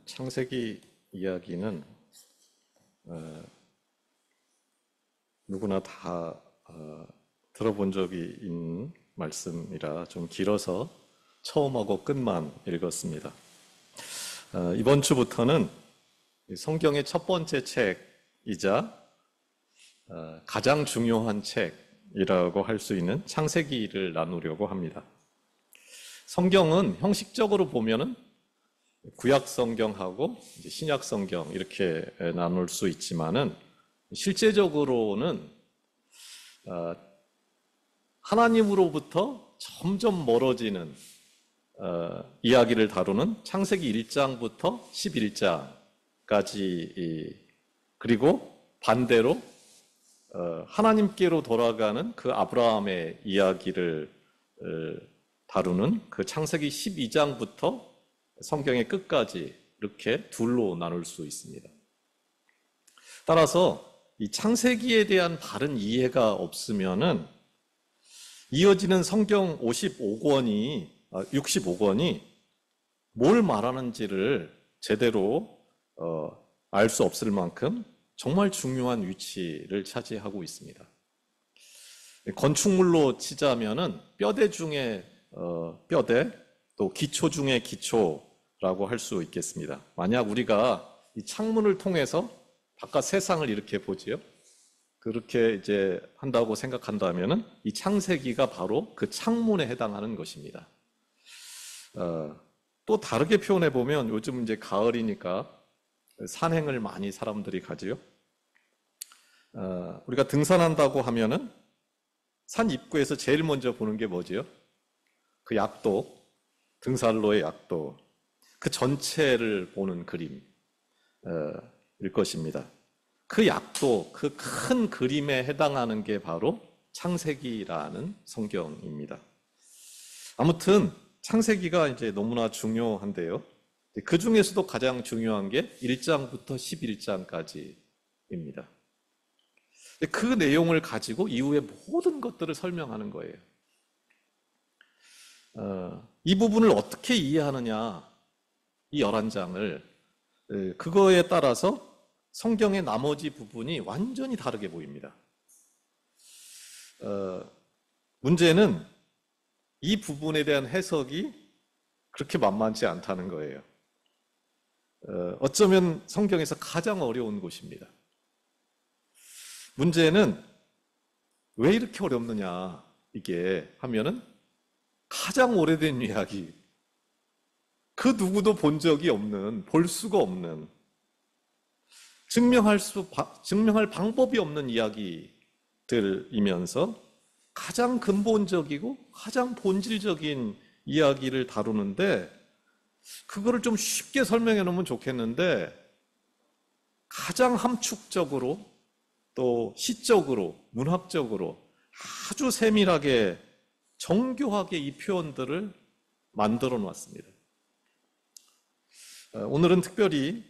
창세기 이야기는 누구나 다 들어본 적이 있는 말씀이라 좀 길어서 처음하고 끝만 읽었습니다. 이번 주부터는 성경의 첫 번째 책이자 가장 중요한 책이라고 할 수 있는 창세기를 나누려고 합니다. 성경은 형식적으로 보면은 구약 성경하고 신약 성경 이렇게 나눌 수 있지만은 실제적으로는 하나님으로부터 점점 멀어지는 이야기를 다루는 창세기 1장부터 11장까지, 그리고 반대로 하나님께로 돌아가는 그 아브라함의 이야기를 다루는 그 창세기 12장부터 성경의 끝까지 이렇게 둘로 나눌 수 있습니다. 따라서 이 창세기에 대한 바른 이해가 없으면은 이어지는 성경 65권이 뭘 말하는지를 제대로 알 수 없을 만큼 정말 중요한 위치를 차지하고 있습니다. 건축물로 치자면은 뼈대 중에 뼈대, 또 기초 중에 기초라고 할 수 있겠습니다. 만약 우리가 이 창문을 통해서 바깥 세상을 이렇게 보지요. 그렇게 이제 한다고 생각한다면은 이 창세기가 바로 그 창문에 해당하는 것입니다. 또 다르게 표현해 보면 요즘 이제 가을이니까 산행을 많이 사람들이 가지요. 우리가 등산한다고 하면은 산 입구에서 제일 먼저 보는 게 뭐지요? 그 약도, 등산로의 약도, 그 전체를 보는 그림일 것입니다. 그 약도, 그 큰 그림에 해당하는 게 바로 창세기라는 성경입니다. 아무튼 창세기가 이제 너무나 중요한데요. 그 중에서도 가장 중요한 게 1장부터 11장까지입니다. 그 내용을 가지고 이후의 모든 것들을 설명하는 거예요. 이 부분을 어떻게 이해하느냐, 이 11장을, 그거에 따라서 성경의 나머지 부분이 완전히 다르게 보입니다. 문제는 이 부분에 대한 해석이 그렇게 만만치 않다는 거예요. 어쩌면 성경에서 가장 어려운 곳입니다. 문제는 왜 이렇게 어렵느냐, 이게 하면은 가장 오래된 이야기, 그 누구도 본 적이 없는, 볼 수가 없는, 증명할 방법이 없는 이야기들이면서 가장 근본적이고 가장 본질적인 이야기를 다루는데, 그거를 좀 쉽게 설명해 놓으면 좋겠는데 가장 함축적으로 또 시적으로 문학적으로 아주 세밀하게 정교하게 이 표현들을 만들어 놨습니다. 오늘은 특별히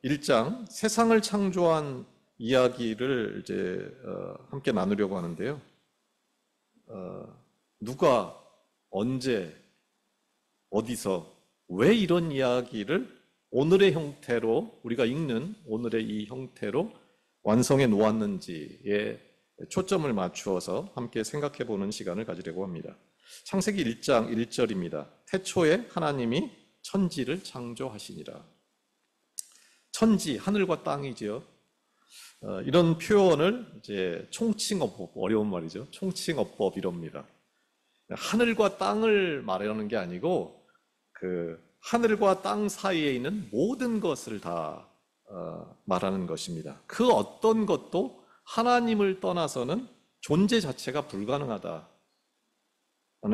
1장 세상을 창조한 이야기를 이제 함께 나누려고 하는데요. 누가 언제 어디서 왜 이런 이야기를 오늘의 형태로, 우리가 읽는 오늘의 이 형태로 완성해 놓았는지에 초점을 맞추어서 함께 생각해 보는 시간을 가지려고 합니다. 창세기 1장 1절입니다. 태초에 하나님이 천지를 창조하시니라. 천지, 하늘과 땅이지요. 이런 표현을 이제 총칭어법, 어려운 말이죠. 총칭어법 이럽니다. 하늘과 땅을 말하는 게 아니고 그 하늘과 땅 사이에 있는 모든 것을 다 말하는 것입니다. 그 어떤 것도 하나님을 떠나서는 존재 자체가 불가능하다는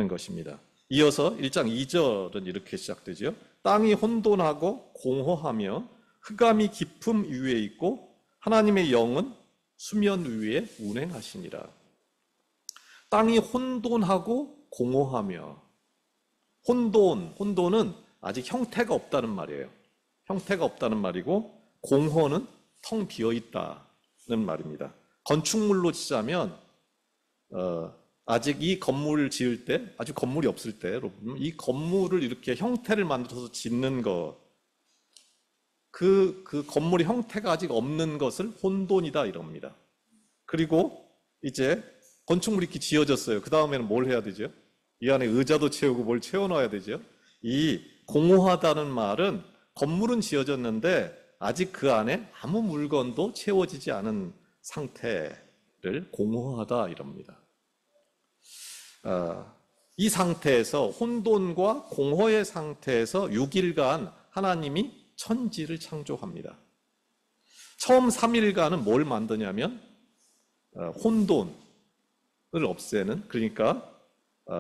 것입니다. 이어서 1장 2절은 이렇게 시작되죠. 땅이 혼돈하고 공허하며 흑암이 깊음 위에 있고 하나님의 영은 수면 위에 운행하시니라. 땅이 혼돈하고 공허하며, 혼돈은 아직 형태가 없다는 말이에요. 형태가 없다는 말이고, 공허는 텅 비어 있다는 말입니다. 건축물로 치자면 아직 이 건물을 지을 때, 아직 건물이 없을 때, 이 건물을 이렇게 형태를 만들어서 짓는 거, 그 건물의 형태가 아직 없는 것을 혼돈이다 이럽니다. 그리고 이제 건축물이 이렇게 지어졌어요. 그 다음에는 뭘 해야 되죠? 이 안에 의자도 채우고 뭘 채워넣어야 되죠? 이 공허하다는 말은 건물은 지어졌는데 아직 그 안에 아무 물건도 채워지지 않은 상태를 공허하다 이럽니다. 이 상태에서 혼돈과 공허의 상태에서 6일간 하나님이 천지를 창조합니다. 처음 3일간은 뭘 만드냐면 혼돈을 없애는, 그러니까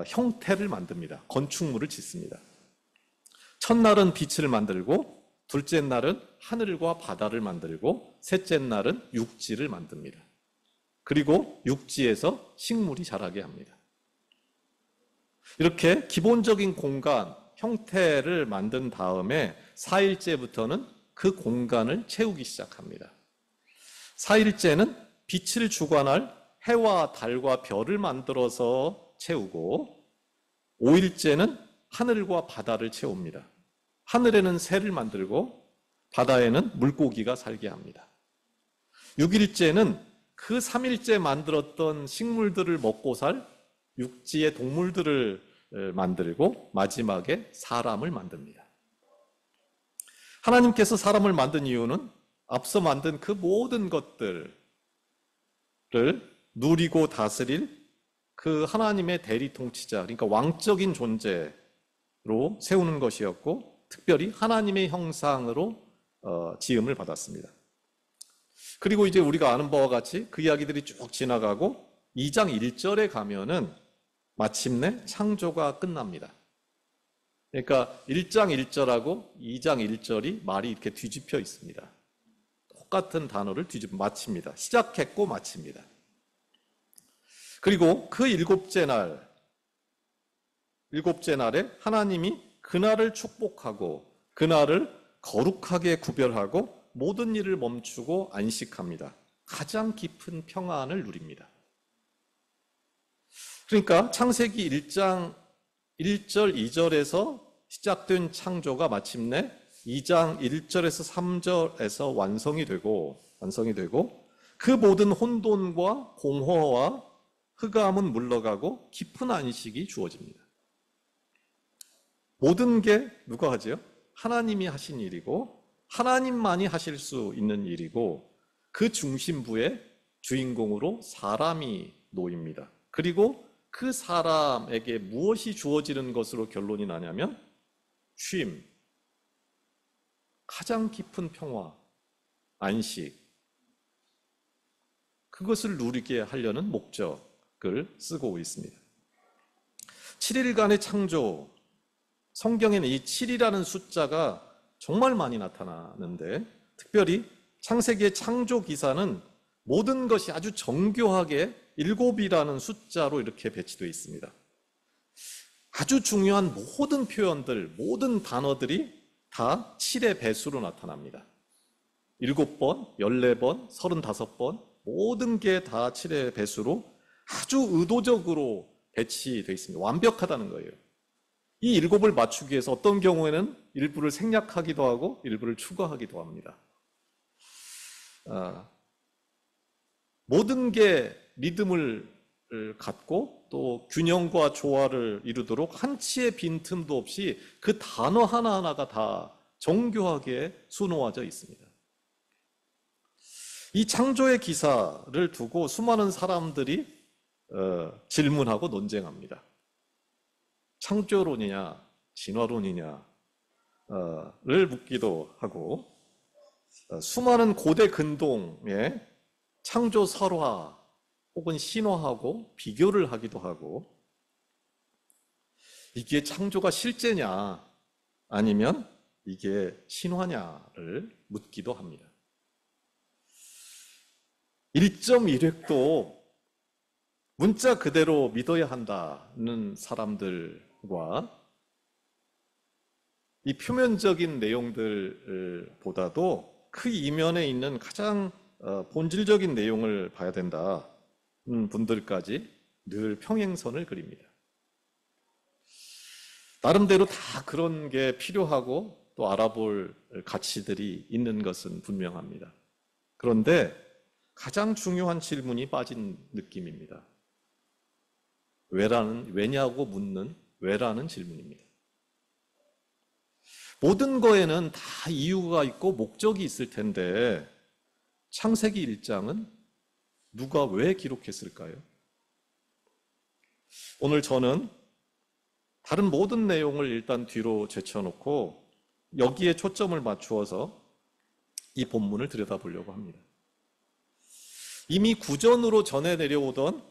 형태를 만듭니다. 건축물을 짓습니다. 첫날은 빛을 만들고, 둘째 날은 하늘과 바다를 만들고, 셋째 날은 육지를 만듭니다. 그리고 육지에서 식물이 자라게 합니다. 이렇게 기본적인 공간, 형태를 만든 다음에 4일째부터는 그 공간을 채우기 시작합니다. 4일째는 빛을 주관할 해와 달과 별을 만들어서 채우고, 5일째는 하늘과 바다를 채웁니다. 하늘에는 새를 만들고 바다에는 물고기가 살게 합니다. 6일째는 그 3일째 만들었던 식물들을 먹고 살 육지의 동물들을 만들고 마지막에 사람을 만듭니다. 하나님께서 사람을 만든 이유는 앞서 만든 그 모든 것들을 누리고 다스릴 그 하나님의 대리 통치자, 그러니까 왕적인 존재로 세우는 것이었고, 특별히 하나님의 형상으로 지음을 받았습니다. 그리고 이제 우리가 아는 바와 같이 그 이야기들이 쭉 지나가고 2장 1절에 가면은 마침내 창조가 끝납니다. 그러니까 1장 1절하고 2장 1절이 말이 이렇게 뒤집혀 있습니다. 똑같은 단어를 마칩니다. 시작했고 마칩니다. 그리고 그 일곱째 날에 하나님이 그날을 축복하고 그날을 거룩하게 구별하고 모든 일을 멈추고 안식합니다. 가장 깊은 평안을 누립니다. 그러니까 창세기 1장 1절, 2절에서 시작된 창조가 마침내 2장 1절에서 3절에서 완성이 되고 그 모든 혼돈과 공허와 흑암은 물러가고 깊은 안식이 주어집니다. 모든 게 누가 하죠? 하나님이 하신 일이고 하나님만이 하실 수 있는 일이고 그 중심부에 주인공으로 사람이 놓입니다. 그리고 그 사람에게 무엇이 주어지는 것으로 결론이 나냐면 쉼, 가장 깊은 평화, 안식, 그것을 누리게 하려는 목적을 쓰고 있습니다. 7일간의 창조, 성경에는 이 7이라는 숫자가 정말 많이 나타나는데 특별히 창세기의 창조 기사는 모든 것이 아주 정교하게 7이라는 숫자로 이렇게 배치되어 있습니다. 아주 중요한 모든 표현들, 모든 단어들이 다 7의 배수로 나타납니다. 7번, 14번, 35번 모든 게 다 7의 배수로 아주 의도적으로 배치되어 있습니다. 완벽하다는 거예요. 이 7을 맞추기 위해서 어떤 경우에는 일부를 생략하기도 하고 일부를 추가하기도 합니다. 모든 게 리듬을 갖고 또 균형과 조화를 이루도록 한치의 빈틈도 없이 그 단어 하나하나가 다 정교하게 수놓아져 있습니다. 이 창조의 기사를 두고 수많은 사람들이 질문하고 논쟁합니다. 창조론이냐 진화론이냐를 묻기도 하고 수많은 고대 근동의 창조 설화 혹은 신화하고 비교를 하기도 하고 이게 창조가 실제냐 아니면 이게 신화냐를 묻기도 합니다. 1.1획도 문자 그대로 믿어야 한다는 사람들과 이 표면적인 내용들보다도 그 이면에 있는 가장 본질적인 내용을 봐야 된다는 분들까지 늘 평행선을 그립니다. 나름대로 다 그런 게 필요하고 또 알아볼 가치들이 있는 것은 분명합니다. 그런데 가장 중요한 질문이 빠진 느낌입니다. 왜냐고 묻는 왜라는 질문입니다. 모든 거에는 다 이유가 있고 목적이 있을 텐데 창세기 1장은 누가 왜 기록했을까요? 오늘 저는 다른 모든 내용을 일단 뒤로 제쳐놓고 여기에 초점을 맞추어서 이 본문을 들여다보려고 합니다. 이미 구전으로 전해 내려오던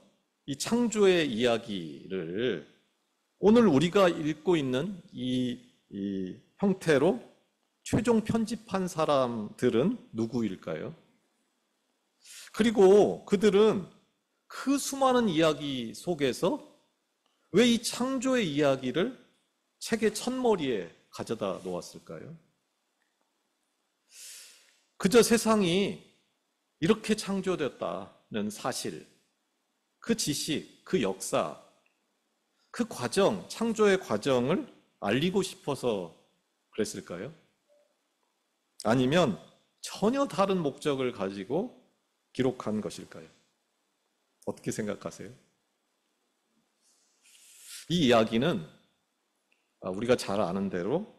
이 창조의 이야기를 오늘 우리가 읽고 있는 이 형태로 최종 편집한 사람들은 누구일까요? 그리고 그들은 그 수많은 이야기 속에서 왜 이 창조의 이야기를 책의 첫머리에 가져다 놓았을까요? 그저 세상이 이렇게 창조됐다는 사실, 그 지식, 그 역사, 그 과정, 창조의 과정을 알리고 싶어서 그랬을까요? 아니면 전혀 다른 목적을 가지고 기록한 것일까요? 어떻게 생각하세요? 이 이야기는 우리가 잘 아는 대로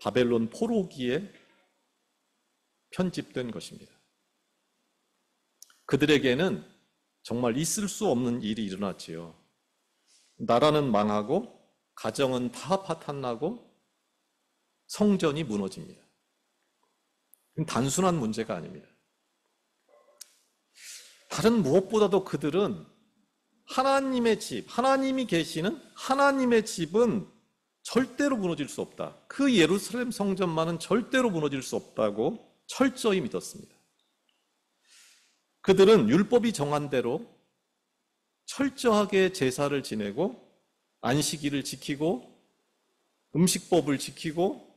바벨론 포로기에 편집된 것입니다. 그들에게는 정말 있을 수 없는 일이 일어났지요. 나라는 망하고 가정은 다 파탄나고 성전이 무너집니다. 단순한 문제가 아닙니다. 다른 무엇보다도 그들은 하나님의 집, 하나님이 계시는 하나님의 집은 절대로 무너질 수 없다. 그 예루살렘 성전만은 절대로 무너질 수 없다고 철저히 믿었습니다. 그들은 율법이 정한 대로 철저하게 제사를 지내고 안식일을 지키고 음식법을 지키고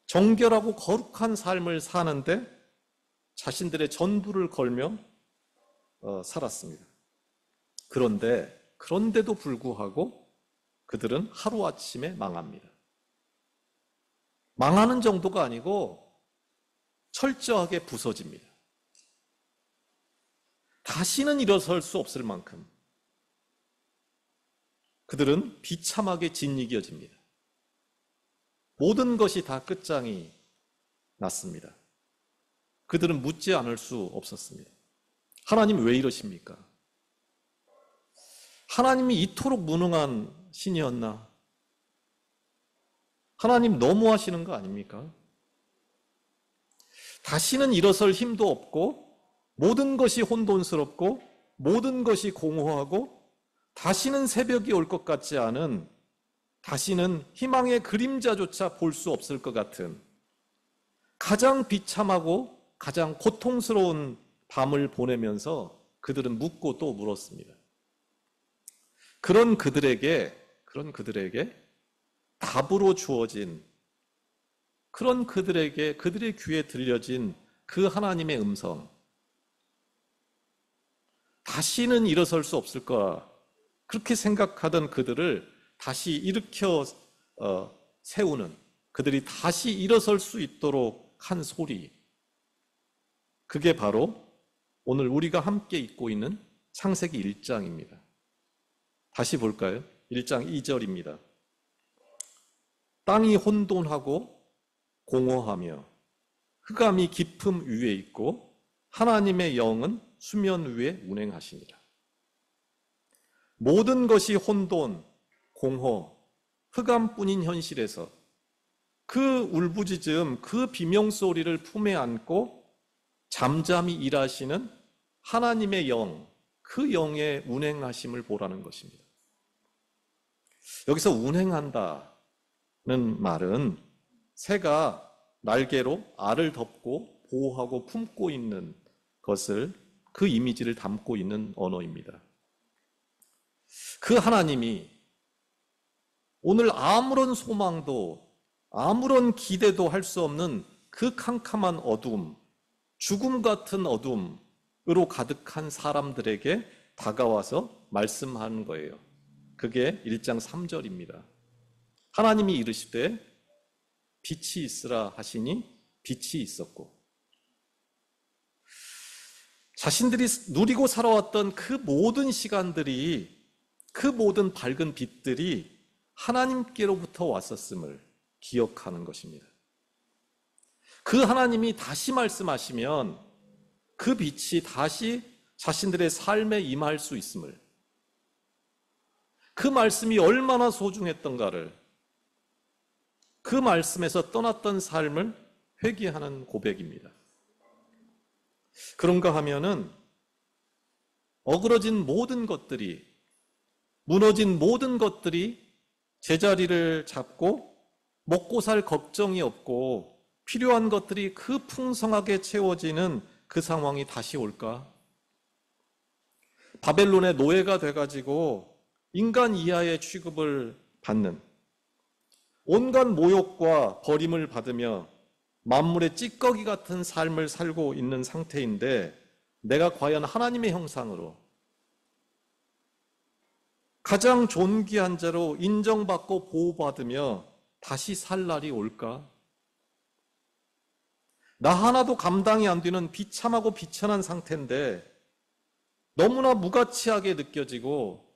정결하고 거룩한 삶을 사는데 자신들의 전부를 걸며 살았습니다. 그런데도 불구하고 그들은 하루아침에 망합니다. 망하는 정도가 아니고 철저하게 부서집니다. 다시는 일어설 수 없을 만큼 그들은 비참하게 짓이겨집니다. 모든 것이 다 끝장이 났습니다. 그들은 묻지 않을 수 없었습니다. 하나님 왜 이러십니까? 하나님이 이토록 무능한 신이었나? 하나님 너무하시는 거 아닙니까? 다시는 일어설 힘도 없고 모든 것이 혼돈스럽고 모든 것이 공허하고 다시는 새벽이 올 것 같지 않은, 다시는 희망의 그림자조차 볼 수 없을 것 같은 가장 비참하고 가장 고통스러운 밤을 보내면서 그들은 묻고 또 물었습니다. 그런 그들에게 답으로 주어진, 그런 그들에게, 그들의 귀에 들려진 그 하나님의 음성, 다시는 일어설 수 없을 거야, 그렇게 생각하던 그들을 다시 일으켜 세우는, 그들이 다시 일어설 수 있도록 한 소리, 그게 바로 오늘 우리가 함께 읽고 있는 창세기 1장입니다. 다시 볼까요? 1장 2절입니다. 땅이 혼돈하고 공허하며 흑암이 깊음 위에 있고 하나님의 영은 수면 위에 운행하시니라. 모든 것이 혼돈, 공허, 흑암뿐인 현실에서 그 울부짖음, 그 비명소리를 품에 안고 잠잠히 일하시는 하나님의 영, 그 영의 운행하심을 보라는 것입니다. 여기서 운행한다는 말은 새가 날개로 알을 덮고 보호하고 품고 있는 것을, 그 이미지를 담고 있는 언어입니다. 그 하나님이 오늘 아무런 소망도 아무런 기대도 할 수 없는 그 캄캄한 어둠, 죽음 같은 어둠으로 가득한 사람들에게 다가와서 말씀하는 거예요. 그게 1장 3절입니다. 하나님이 이르시되 빛이 있으라 하시니 빛이 있었고, 자신들이 누리고 살아왔던 그 모든 시간들이, 그 모든 밝은 빛들이 하나님께로부터 왔었음을 기억하는 것입니다. 그 하나님이 다시 말씀하시면 그 빛이 다시 자신들의 삶에 임할 수 있음을, 그 말씀이 얼마나 소중했던가를, 그 말씀에서 떠났던 삶을 회개하는 고백입니다. 그런가 하면은 어그러진 모든 것들이, 무너진 모든 것들이 제자리를 잡고 먹고 살 걱정이 없고 필요한 것들이 그 풍성하게 채워지는 그 상황이 다시 올까? 바벨론의 노예가 돼가지고 인간 이하의 취급을 받는, 온갖 모욕과 버림을 받으며 만물의 찌꺼기 같은 삶을 살고 있는 상태인데, 내가 과연 하나님의 형상으로 가장 존귀한 자로 인정받고 보호받으며 다시 살 날이 올까? 나 하나도 감당이 안 되는 비참하고 비천한 상태인데 너무나 무가치하게 느껴지고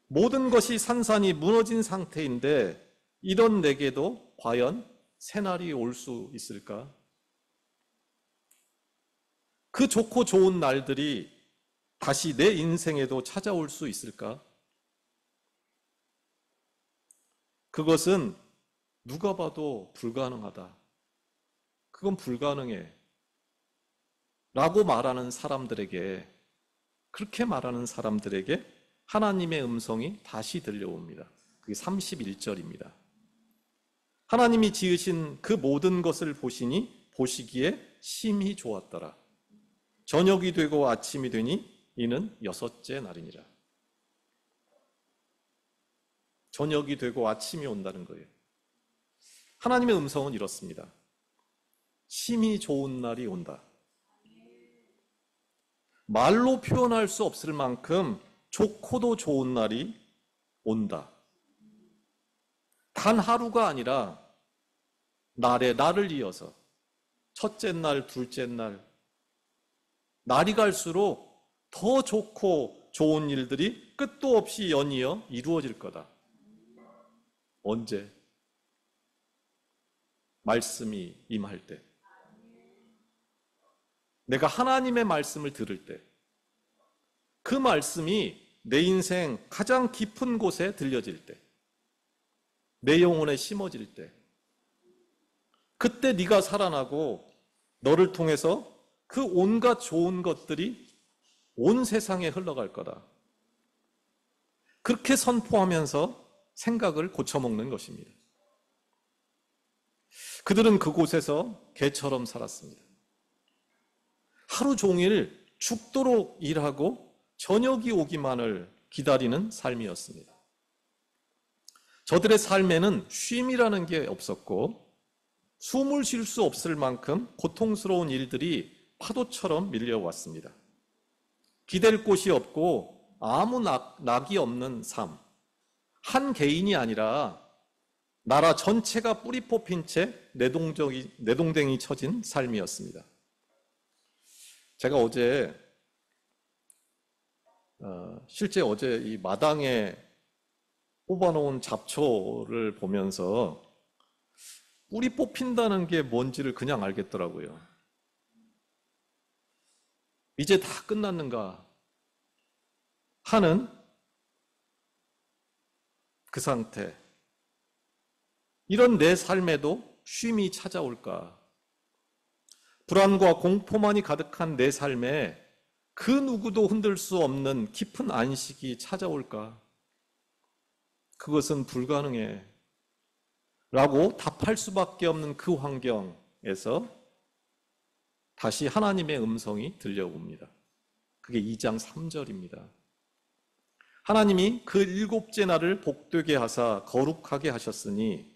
모든 것이 산산이 무너진 상태인데, 이런 내게도 과연 새날이 올 수 있을까? 그 좋고 좋은 날들이 다시 내 인생에도 찾아올 수 있을까? 그것은 누가 봐도 불가능하다. 그건 불가능해. 라고 말하는 사람들에게, 그렇게 말하는 사람들에게 하나님의 음성이 다시 들려옵니다. 그게 31절입니다. 하나님이 지으신 그 모든 것을 보시니 보시기에 심히 좋았더라. 저녁이 되고 아침이 되니 이는 6째 날이니라. 저녁이 되고 아침이 온다는 거예요. 하나님의 음성은 이렇습니다. 심히 좋은 날이 온다. 말로 표현할 수 없을 만큼 좋고도 좋은 날이 온다. 단 하루가 아니라 날에 날을 이어서 첫째 날, 둘째 날, 날이 갈수록 더 좋고 좋은 일들이 끝도 없이 연이어 이루어질 거다. 언제? 말씀이 임할 때, 내가 하나님의 말씀을 들을 때, 그 말씀이 내 인생 가장 깊은 곳에 들려질 때, 내 영혼에 심어질 때, 그때 네가 살아나고 너를 통해서 그 온갖 좋은 것들이 온 세상에 흘러갈 거다. 그렇게 선포하면서 생각을 고쳐먹는 것입니다. 그들은 그곳에서 개처럼 살았습니다. 하루 종일 죽도록 일하고 저녁이 오기만을 기다리는 삶이었습니다. 저들의 삶에는 쉼이라는 게 없었고 숨을 쉴 수 없을 만큼 고통스러운 일들이 파도처럼 밀려왔습니다. 기댈 곳이 없고 아무 낙이 없는 삶. 한 개인이 아니라 나라 전체가 뿌리 뽑힌 채 내동댕이 쳐진 삶이었습니다. 제가 실제 어제 이 마당에 뽑아놓은 잡초를 보면서 뿌리 뽑힌다는 게 뭔지를 그냥 알겠더라고요. 이제 다 끝났는가 하는 그 상태. 이런 내 삶에도 쉼이 찾아올까? 불안과 공포만이 가득한 내 삶에 그 누구도 흔들 수 없는 깊은 안식이 찾아올까? 그것은 불가능해. 라고 답할 수밖에 없는 그 환경에서 다시 하나님의 음성이 들려옵니다. 그게 2장 3절입니다. 하나님이 그 7째 날을 복되게 하사 거룩하게 하셨으니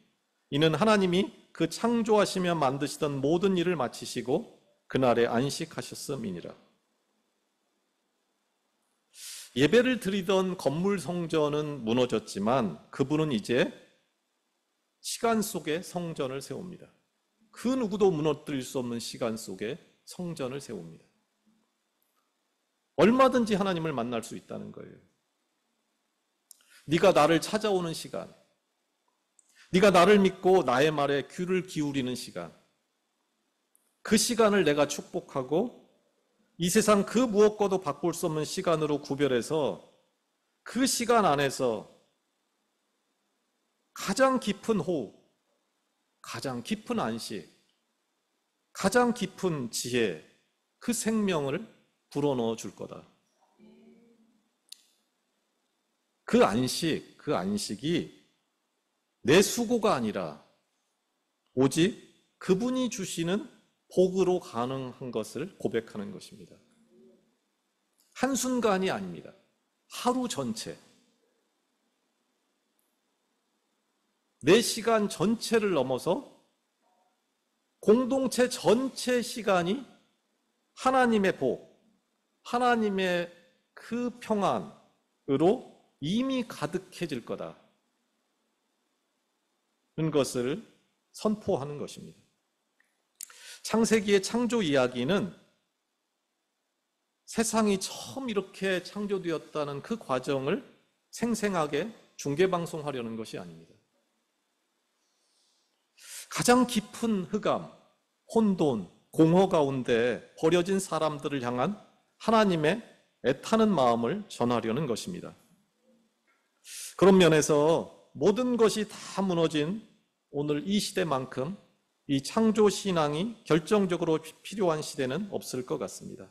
이는 하나님이 그 창조하시며 만드시던 모든 일을 마치시고 그날에 안식하셨음이니라. 예배를 드리던 건물 성전은 무너졌지만 그분은 이제 시간 속에 성전을 세웁니다. 그 누구도 무너뜨릴 수 없는 시간 속에 성전을 세웁니다. 얼마든지 하나님을 만날 수 있다는 거예요. 네가 나를 찾아오는 시간, 네가 나를 믿고 나의 말에 귀를 기울이는 시간, 그 시간을 내가 축복하고 이 세상 그 무엇과도 바꿀 수 없는 시간으로 구별해서 그 시간 안에서 가장 깊은 호흡, 가장 깊은 안식, 가장 깊은 지혜, 그 생명을 불어넣어 줄 거다. 그 안식이 내 수고가 아니라 오직 그분이 주시는 복으로 가능한 것을 고백하는 것입니다. 한순간이 아닙니다. 하루 전체, 내 시간 전체를 넘어서 공동체 전체 시간이 하나님의 복, 하나님의 그 평안으로 이미 가득해질 거다. 는 것을 선포하는 것입니다. 창세기의 창조 이야기는 세상이 처음 이렇게 창조되었다는 그 과정을 생생하게 중계방송하려는 것이 아닙니다. 가장 깊은 흑암, 혼돈, 공허 가운데 버려진 사람들을 향한 하나님의 애타는 마음을 전하려는 것입니다. 그런 면에서 모든 것이 다 무너진 오늘 이 시대만큼 이 창조 신앙이 결정적으로 필요한 시대는 없을 것 같습니다.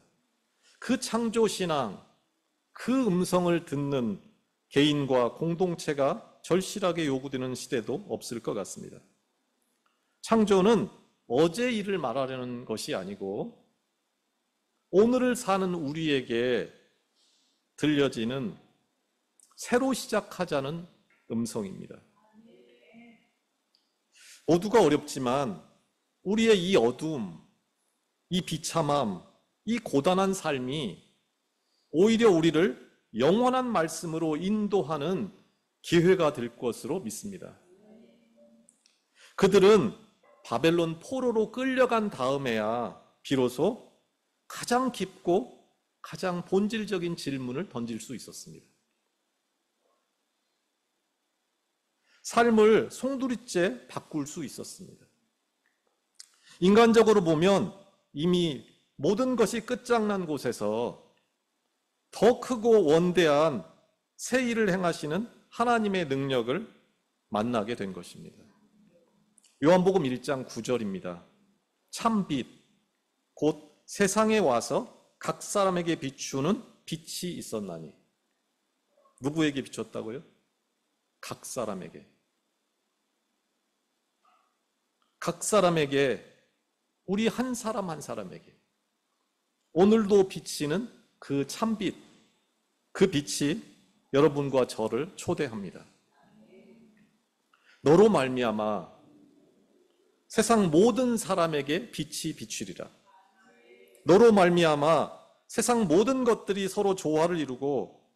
그 창조 신앙, 그 음성을 듣는 개인과 공동체가 절실하게 요구되는 시대도 없을 것 같습니다. 창조는 어제 일을 말하려는 것이 아니고 오늘을 사는 우리에게 들려지는 새로 시작하자는 음성입니다. 모두가 어렵지만 우리의 이 어두움, 이 비참함, 이 고단한 삶이 오히려 우리를 영원한 말씀으로 인도하는 기회가 될 것으로 믿습니다. 그들은 바벨론 포로로 끌려간 다음에야 비로소 가장 깊고 가장 본질적인 질문을 던질 수 있었습니다. 삶을 송두리째 바꿀 수 있었습니다. 인간적으로 보면 이미 모든 것이 끝장난 곳에서 더 크고 원대한 새 일을 행하시는 하나님의 능력을 만나게 된 것입니다. 요한복음 1장 9절입니다. 참빛, 곧 세상에 와서 각 사람에게 비추는 빛이 있었나니. 누구에게 비췄다고요? 각 사람에게. 각 사람에게, 우리 한 사람 한 사람에게 오늘도 비치는 그 참빛, 그 빛이 여러분과 저를 초대합니다. 너로 말미암아 세상 모든 사람에게 빛이 비추리라. 너로 말미암아 세상 모든 것들이 서로 조화를 이루고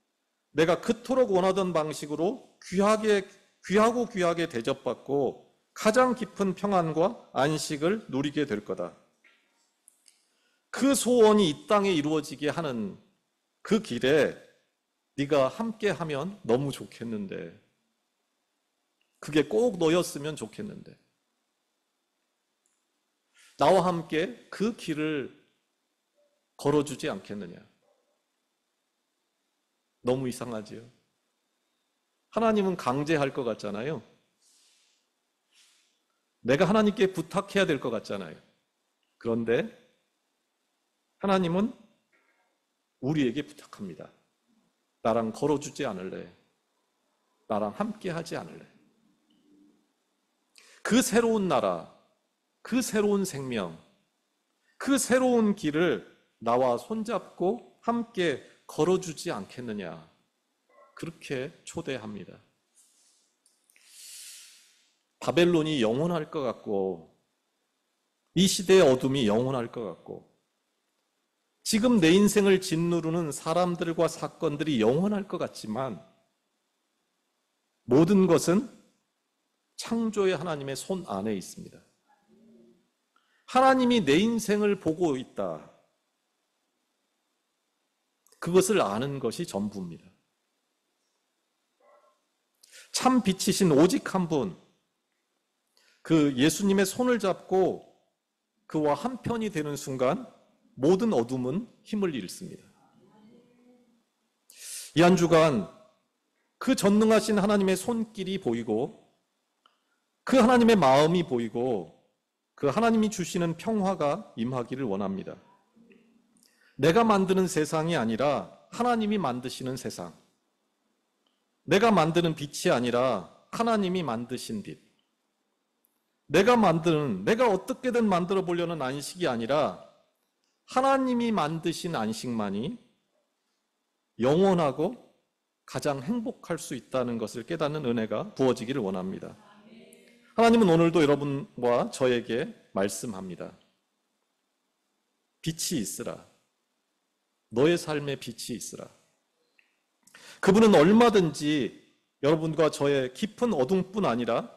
내가 그토록 원하던 방식으로 귀하고 귀하게 대접받고 가장 깊은 평안과 안식을 누리게 될 거다. 그 소원이 이 땅에 이루어지게 하는 그 길에 네가 함께하면 너무 좋겠는데, 그게 꼭 너였으면 좋겠는데, 나와 함께 그 길을 걸어주지 않겠느냐. 너무 이상하지요? 하나님은 강제할 것 같잖아요. 내가 하나님께 부탁해야 될 것 같잖아요. 그런데 하나님은 우리에게 부탁합니다. 나랑 걸어주지 않을래? 나랑 함께 하지 않을래? 그 새로운 나라, 그 새로운 생명, 그 새로운 길을 나와 손잡고 함께 걸어주지 않겠느냐. 그렇게 초대합니다. 바벨론이 영원할 것 같고, 이 시대의 어둠이 영원할 것 같고, 지금 내 인생을 짓누르는 사람들과 사건들이 영원할 것 같지만, 모든 것은 창조의 하나님의 손 안에 있습니다. 하나님이 내 인생을 보고 있다. 그것을 아는 것이 전부입니다. 참 빛이신 오직 한 분, 그 예수님의 손을 잡고 그와 한편이 되는 순간 모든 어둠은 힘을 잃습니다. 이 한 주간 그 전능하신 하나님의 손길이 보이고 그 하나님의 마음이 보이고 그 하나님이 주시는 평화가 임하기를 원합니다. 내가 만드는 세상이 아니라 하나님이 만드시는 세상. 내가 만드는 빛이 아니라 하나님이 만드신 빛. 내가 어떻게든 만들어 보려는 안식이 아니라 하나님이 만드신 안식만이 영원하고 가장 행복할 수 있다는 것을 깨닫는 은혜가 부어지기를 원합니다. 하나님은 오늘도 여러분과 저에게 말씀합니다. 빛이 있으라. 너의 삶에 빛이 있으라. 그분은 얼마든지 여러분과 저의 깊은 어둠뿐 아니라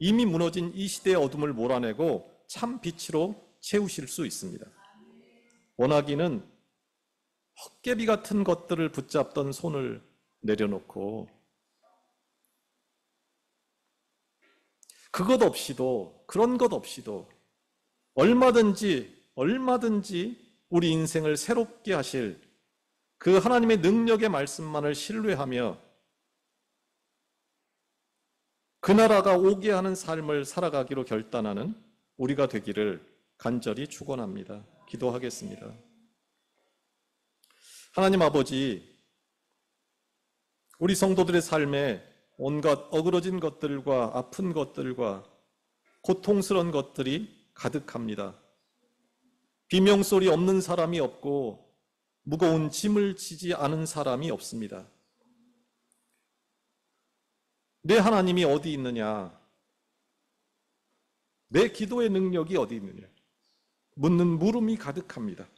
이미 무너진 이 시대의 어둠을 몰아내고 참 빛으로 채우실 수 있습니다. 원하기는 헛개비 같은 것들을 붙잡던 손을 내려놓고 그것 없이도, 그런 것 없이도 얼마든지 우리 인생을 새롭게 하실 그 하나님의 능력의 말씀만을 신뢰하며 그 나라가 오게 하는 삶을 살아가기로 결단하는 우리가 되기를 간절히 축원합니다. 기도하겠습니다. 하나님 아버지, 우리 성도들의 삶에 온갖 어그러진 것들과 아픈 것들과 고통스러운 것들이 가득합니다. 비명소리 없는 사람이 없고 무거운 짐을 지지 않은 사람이 없습니다. 내 하나님이 어디 있느냐? 내 기도의 능력이 어디 있느냐? 묻는 물음이 가득합니다.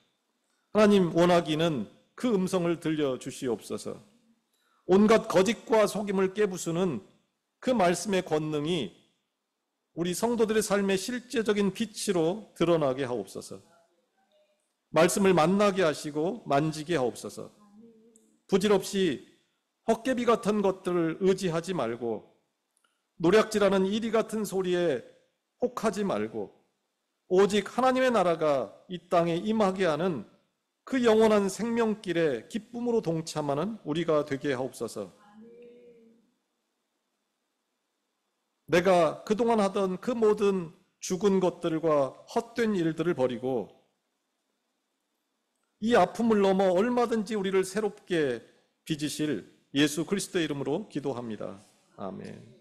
하나님, 원하기는 그 음성을 들려주시옵소서. 온갖 거짓과 속임을 깨부수는 그 말씀의 권능이 우리 성도들의 삶의 실제적인 빛으로 드러나게 하옵소서. 말씀을 만나게 하시고 만지게 하옵소서. 부질없이 헛개비 같은 것들을 의지하지 말고 노략질하는 이리 같은 소리에 혹하지 말고 오직 하나님의 나라가 이 땅에 임하게 하는 그 영원한 생명길에 기쁨으로 동참하는 우리가 되게 하옵소서. 내가 그동안 하던 그 모든 죽은 것들과 헛된 일들을 버리고 이 아픔을 넘어 얼마든지 우리를 새롭게 빚으실 예수 그리스도의 이름으로 기도합니다. 아멘.